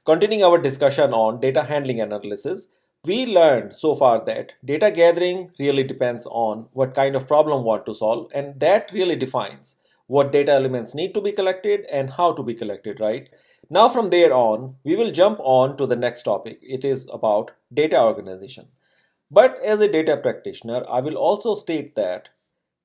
Continuing our discussion on data handling analysis, we learned so far that data gathering really depends on what kind of problem we want to solve, and that really defines what data elements need to be collected and how to be collected, right? Now, from there on, we will jump on to the next topic. It is about data organization. But as a data practitioner, I will also state that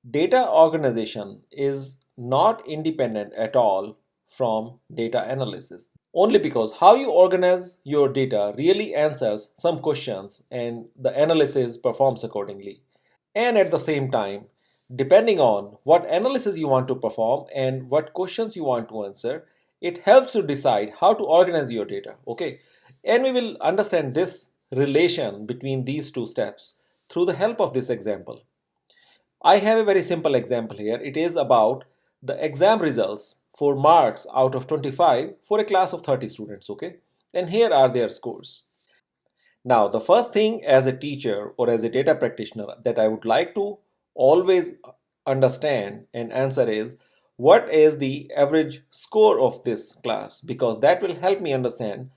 data organization is not independent at all from data analysis. Only because how you organize your data really answers some questions and the analysis performs accordingly. And at the same time, depending on what analysis you want to perform and what questions you want to answer, it helps you decide how to organize your data. Okay, and we will understand this relation between these two steps through the help of this example. I have a very simple example here. It is about the exam results for marks out of 25 for a class of 30 students, okay? And here are their scores. Now, the first thing as a teacher or as a data practitioner that I would like to always understand and answer is what is the average score of this class, because that will help me understand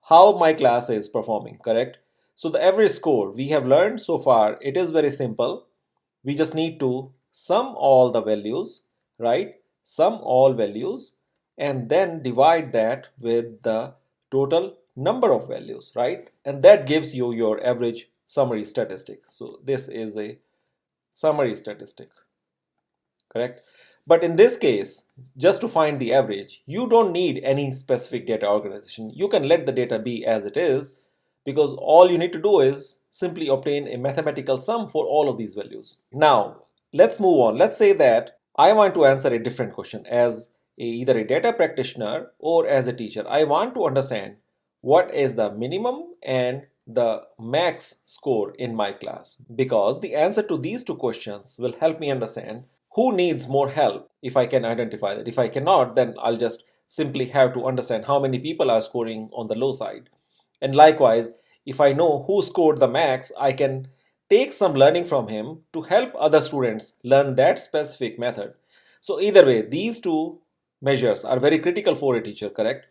how my class is performing, correct? So the average score we have learned so far, it is very simple. We just need to sum all the values, right? Sum all values and then divide that with the total number of values, right? And that gives you your average summary statistic. So this is a summary statistic, correct? But in this case, just to find the average, you don't need any specific data organization. You can let the data be as it is, because all you need to do is simply obtain a mathematical sum for all of these values. Now, let's move on. Let's say that I want to answer a different question as either a data practitioner or as a teacher. I want to understand what is the minimum and the max score in my class, because the answer to these two questions will help me understand who needs more help if I can identify that. If I cannot, then I'll just simply have to understand how many people are scoring on the low side. And likewise, if I know who scored the max, I can take some learning from him to help other students learn that specific method. So either way, these two measures are very critical for a teacher, correct?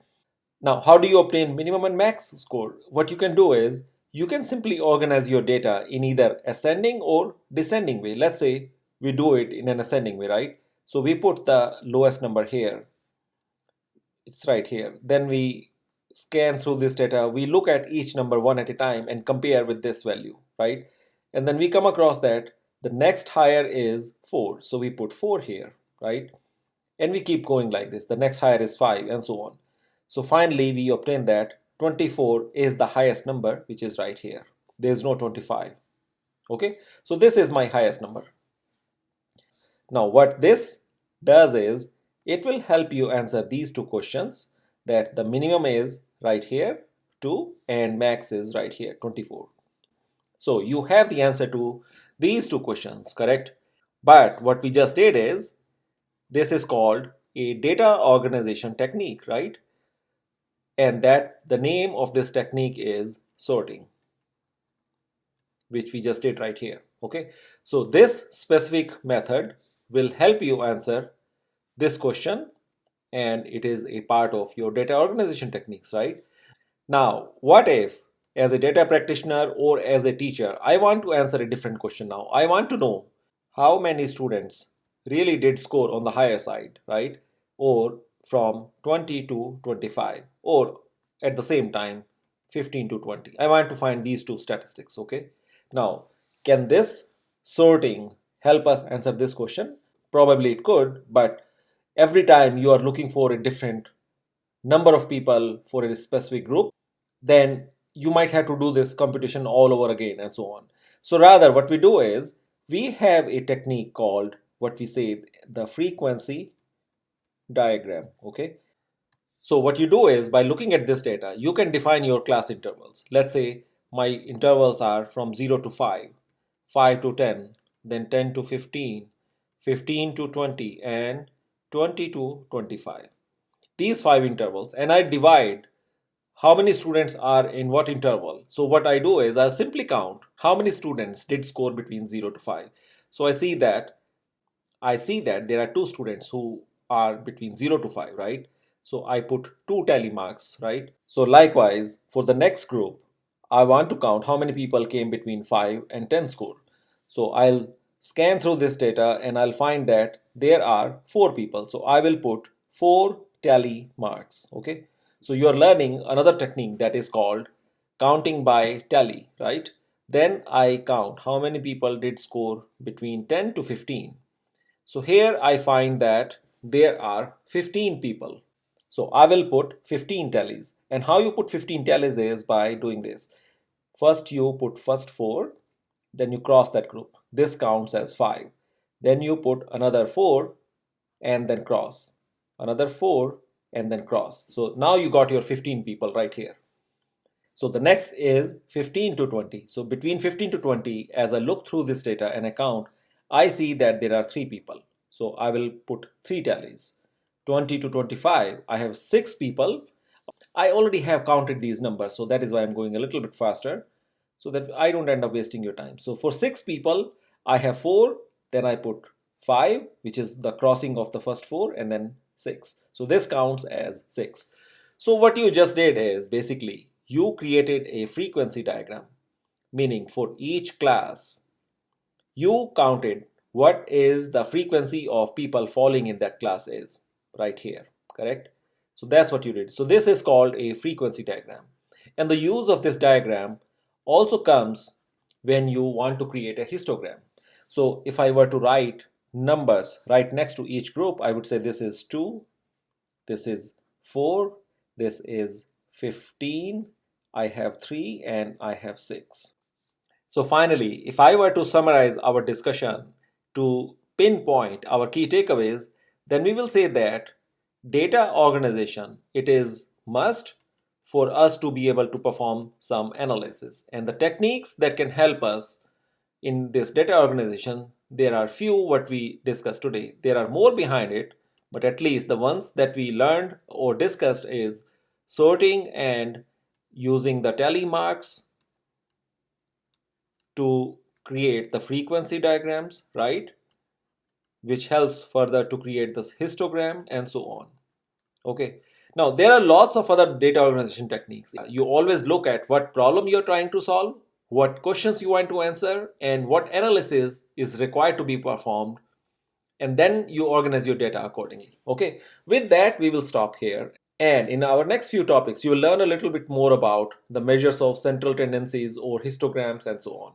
Now, how do you obtain minimum and max score? What you can do is you can simply organize your data in either ascending or descending way. Let's say we do it in an ascending way, right? So we put the lowest number here. It's right here. Then we scan through this data. We look at each number one at a time and compare with this value, right? And then we come across that the next higher is 4. So we put 4 here, right? And we keep going like this. The next higher is 5 and so on. So finally we obtain that 24 is the highest number, which is right here. There is no 25. Okay, so this is my highest number. Now what this does is it will help you answer these two questions, that the minimum is right here 2 and max is right here 24. So you have the answer to these two questions, correct? But what we just did is this is called a data organization technique, right? And that the name of this technique is sorting, which we just did right here. Okay, so this specific method will help you answer this question, and it is a part of your data organization techniques, right? Now, what if as a data practitioner or as a teacher, I want to answer a different question now. I want to know how many students really did score on the higher side, right? Or from 20 to 25, or at the same time 15 to 20. I want to find these two statistics, okay? Now, can this sorting help us answer this question? Probably it could, but every time you are looking for a different number of people for a specific group, then you might have to do this computation all over again and so on. So rather what we do is we have a technique called what we say the frequency diagram, okay? So what you do is by looking at this data, you can define your class intervals. Let's say my intervals are from 0 to 5, 5 to 10, then 10 to 15, 15 to 20, and 20 to 25. These 5 intervals, and I divide how many students are in what interval. So what I do is I'll simply count how many students did score between 0 to 5. So I see that there are 2 students who are between 0 to 5, right? So I put 2 tally marks, right? So likewise, for the next group, I want to count how many people came between 5 and 10 score. So I'll scan through this data and I'll find that there are 4 people. So I will put 4 tally marks, okay? So you are learning another technique that is called counting by tally, right? Then I count how many people did score between 10 to 15. So here I find that there are 15 people. So I will put 15 tallies. And how you put 15 tallies is by doing this. First you put first 4, then you cross that group. This counts as 5. Then you put another 4 and then cross. Another 4 and then cross. So now you got your 15 people right here. So the next is 15 to 20. So between 15 to 20, as I look through this data and I count, I see that there are 3 people. So I will put 3 tallies. 20 to 25, I have 6 people. I already have counted these numbers, so that is why I'm going a little bit faster so that I don't end up wasting your time. So for 6 people, I have 4, then I put 5, which is the crossing of the first 4, and then 6. So this counts as 6. So what you just did is basically you created a frequency diagram, meaning for each class, you counted what is the frequency of people falling in that class is right here, correct? So that's what you did. So this is called a frequency diagram. And the use of this diagram also comes when you want to create a histogram. So if I were to write numbers right next to each group, I would say this is 2, this is 4, this is 15, I have 3, and I have 6. So finally, if I were to summarize our discussion to pinpoint our key takeaways, then we will say that data organization, it is must for us to be able to perform some analysis. And the techniques that can help us in this data organization, there are few what we discussed today. There are more behind it, but at least the ones that we learned or discussed is sorting and using the tally marks to create the frequency diagrams, right? Which helps further to create this histogram and so on. Okay. Now, there are lots of other data organization techniques. You always look at what problem you're trying to solve, what questions you want to answer, and what analysis is required to be performed. And then you organize your data accordingly. Okay. With that, we will stop here. And in our next few topics, you will learn a little bit more about the measures of central tendencies or histograms and so on.